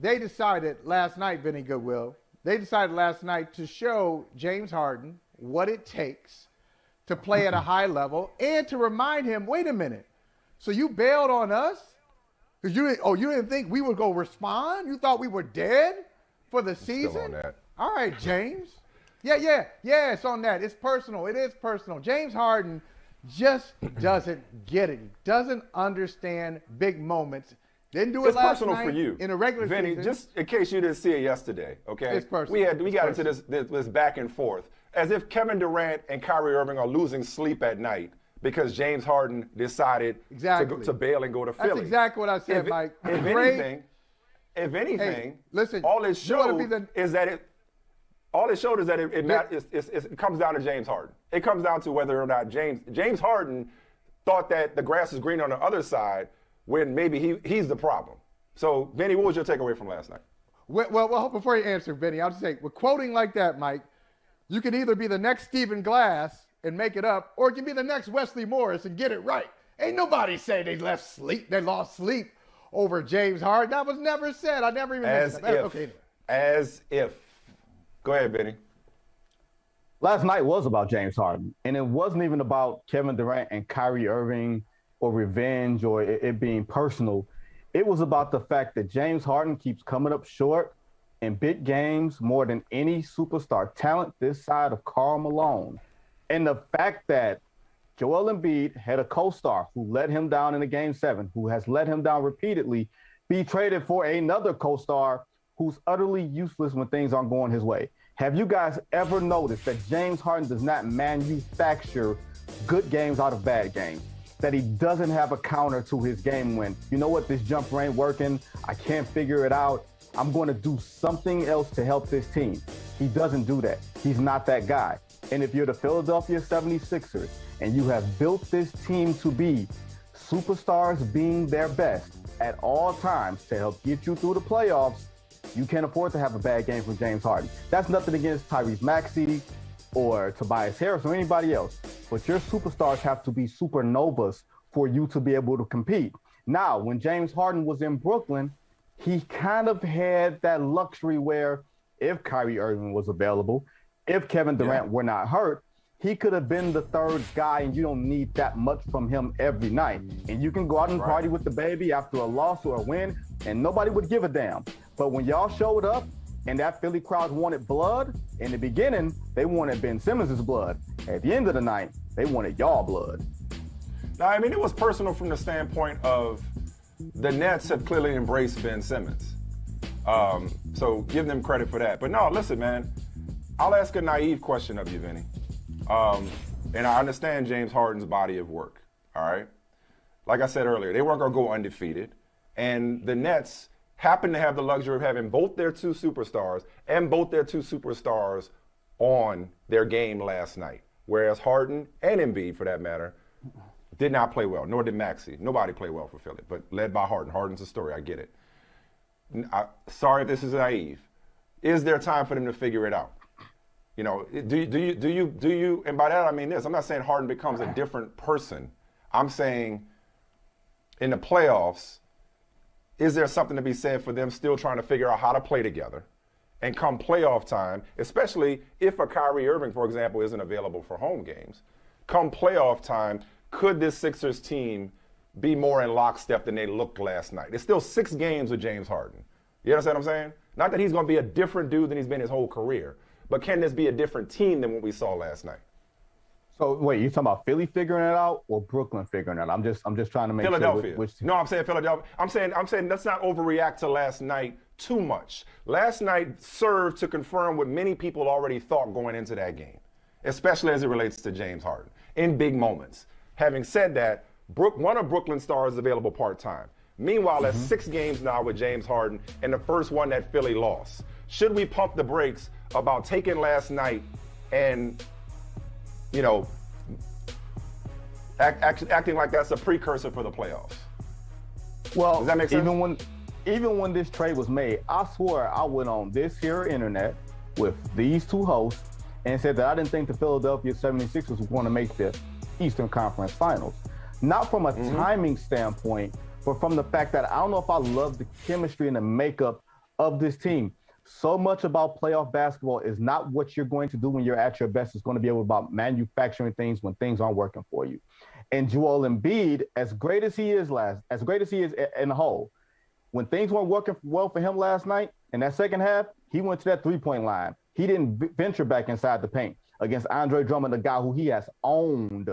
they decided last night, Vincent Goodwill, they decided last night to show James Harden what it takes to play at a high level and to remind him, wait a minute, so you bailed on us? Because you didn't think we would go respond? You thought we were dead for the season? Still on that. All right, James. Yeah, it's on that. It's personal. It is personal. James Harden just doesn't get it. He doesn't understand big moments. Didn't do it last night. It's personal for you. In a regular Vinny, season. just in case you didn't see it yesterday, okay? It's personal. We got into this back and forth as if Kevin Durant and Kyrie Irving are losing sleep at night because James Harden decided to bail and go to Philly. That's exactly what I said, Mike. If anything, hey, listen, all it showed is that it comes down to James Harden. It comes down to whether or not James Harden thought that the grass is green on the other side when maybe he's the problem. So, Vinny, what was your takeaway from last night? Well, before you answer, Vinny, I'll just say, with quoting like that, Mike, you can either be the next Stephen Glass and make it up, or you can be the next Wesley Morris and get it right. Ain't nobody say they lost sleep over James Harden. That was never said. I never even mentioned that. As if. Go ahead, Vinny. Last night was about James Harden, and it wasn't even about Kevin Durant and Kyrie Irving or revenge or it being personal. It was about the fact that James Harden keeps coming up short in big games more than any superstar talent this side of Karl Malone. And the fact that Joel Embiid had a co-star who let him down in a Game 7, who has let him down repeatedly, be traded for another co-star who's utterly useless when things aren't going his way. Have you guys ever noticed that James Harden does not manufacture good games out of bad games? That he doesn't have a counter to his game when, you know what, this jumper ain't working, I can't figure it out, I'm going to do something else to help this team. He doesn't do that. He's not that guy. And if you're the Philadelphia 76ers and you have built this team to be superstars being their best at all times to help get you through the playoffs, you can't afford to have a bad game from James Harden. That's nothing against Tyrese Maxey or Tobias Harris or anybody else. But your superstars have to be supernovas for you to be able to compete. Now, when James Harden was in Brooklyn, he kind of had that luxury where if Kyrie Irving was available, if Kevin Durant were not hurt, he could have been the third guy, and you don't need that much from him every night. And you can go out and party with the baby after a loss or a win, and nobody would give a damn. But when y'all showed up and that Philly crowd wanted blood, in the beginning, they wanted Ben Simmons' blood. At the end of the night, they wanted y'all blood. Now, I mean, it was personal from the standpoint of the Nets have clearly embraced Ben Simmons. So give them credit for that. But no, listen, man, I'll ask a naive question of you, Vinny. And I understand James Harden's body of work, all right? Like I said earlier, they weren't going to go undefeated. And the Nets happen to have the luxury of having both their two superstars on their game last night, whereas Harden and Embiid, for that matter, did not play well, nor did Maxey. Nobody played well for Philly, but led by Harden. Harden's a story, I get it. Sorry if this is naive. Is there time for them to figure it out? You know, do you, and by that I mean this, I'm not saying Harden becomes a different person. I'm saying in the playoffs, is there something to be said for them still trying to figure out how to play together? And come playoff time, especially if a Kyrie Irving, for example, isn't available for home games, come playoff time, could this Sixers team be more in lockstep than they looked last night? It's still 6 games with James Harden. You understand what I'm saying? Not that he's going to be a different dude than he's been his whole career, but can this be a different team than what we saw last night? So wait, you talking about Philly figuring it out or Brooklyn figuring it out? I'm just trying to make Philadelphia. Sure which team. No, I'm saying Philadelphia. I'm saying let's not overreact to last night too much. Last night served to confirm what many people already thought going into that game, especially as it relates to James Harden in big moments. Having said that, one of Brooklyn's stars is available part-time. Meanwhile, that's 6 games now with James Harden, and the first one that Philly lost. Should we pump the brakes about taking last night and, you know, acting like that's a precursor for the playoffs? Well, does that make sense? Even when this trade was made, I swear I went on this here internet with these two hosts and said that I didn't think the Philadelphia 76ers were going to make the Eastern Conference Finals. Not from a timing standpoint, but from the fact that I don't know if I love the chemistry and the makeup of this team. So much about playoff basketball is not what you're going to do when you're at your best. It's going to be about manufacturing things when things aren't working for you. And Joel Embiid, as great as he is in the whole, when things weren't working well for him last night, in that second half, he went to that three-point line. He didn't venture back inside the paint against Andre Drummond, a guy who he has owned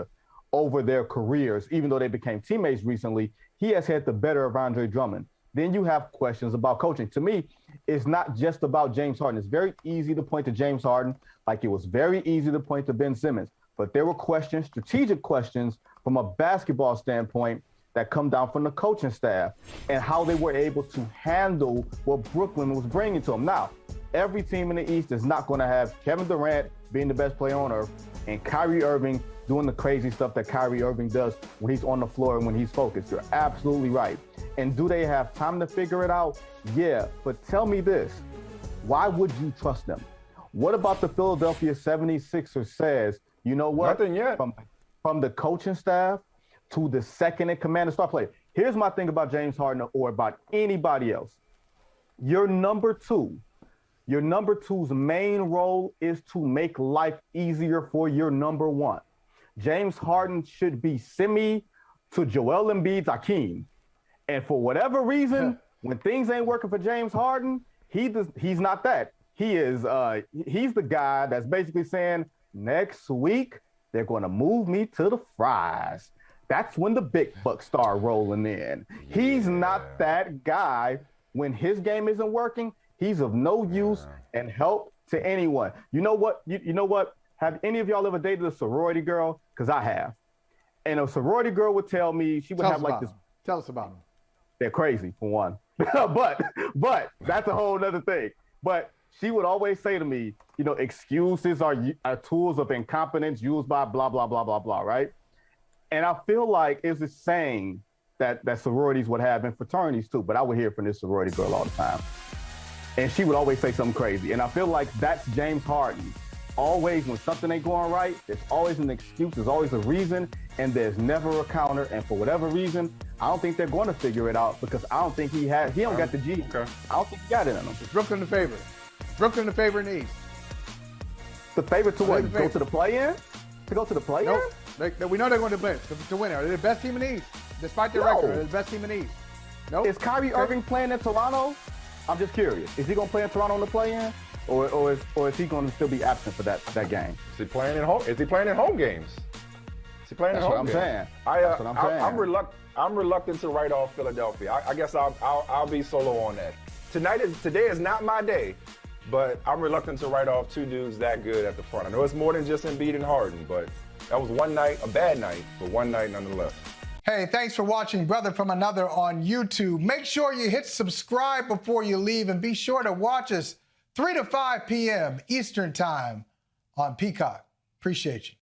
over their careers. Even though they became teammates recently, he has had the better of Andre Drummond. Then you have questions about coaching. To me, it's not just about James Harden. It's very easy to point to James Harden, like it was very easy to point to Ben Simmons. But there were questions, strategic questions from a basketball standpoint that come down from the coaching staff and how they were able to handle what Brooklyn was bringing to them. Now, every team in the East is not going to have Kevin Durant being the best player on earth and Kyrie Irving doing the crazy stuff that Kyrie Irving does when he's on the floor and when he's focused. You're absolutely right. And do they have time to figure it out? Yeah, but tell me this. Why would you trust them? What about the Philadelphia 76ers says, you know what? Nothing yet. From the coaching staff to the second in command and star player. Here's my thing about James Harden or about anybody else. Your number two's main role is to make life easier for your number one. James Harden should be Simi to Joel Embiid's Hakeem. And for whatever reason, when things ain't working for James Harden, he's not that. He's the guy that's basically saying, next week, they're going to move me to the fries. That's when the big bucks start rolling in. Yeah. He's not that guy. When his game isn't working, he's of no use and help to anyone. You know what? You know what? Have any of y'all ever dated a sorority girl? Because I have. And a sorority girl would tell me, she would have like this. Tell us about them. They're crazy, for one. but that's a whole other thing. But she would always say to me, you know, excuses are tools of incompetence used by blah, blah, blah, blah, blah, right? And I feel like it's a saying that sororities would have in fraternities too, but I would hear from this sorority girl all the time. And she would always say something crazy. And I feel like that's James Harden. Always, when something ain't going right, there's always an excuse, there's always a reason, and there's never a counter. And for whatever reason, I don't think they're going to figure it out because I don't think he don't got the G. Okay. I don't think he got it in him. Is Brooklyn the favorite? Brooklyn the favorite in the East. The favorite to what? Go to the play-in? To go to the play-in? Nope. We know they're going to win. Are they the best team in the East? Despite their record, they're the best team in the East. Nope. Is Kyrie Irving playing in Toronto? I'm just curious. Is he going to play in Toronto in the play-in? Or is he going to still be absent for that game? Is he playing at home? Is he playing at home games? Is he playing at home games? That's what I'm saying. I'm reluctant to write off Philadelphia. I guess I'll be solo on that. Today is not my day, but I'm reluctant to write off two dudes that good at the front. I know it's more than just Embiid and Harden, but that was one night, a bad night, but one night nonetheless. Hey, thanks for watching Brother from Another on YouTube. Make sure you hit subscribe before you leave, and be sure to watch us 3 to 5 p.m. Eastern Time on Peacock. Appreciate you.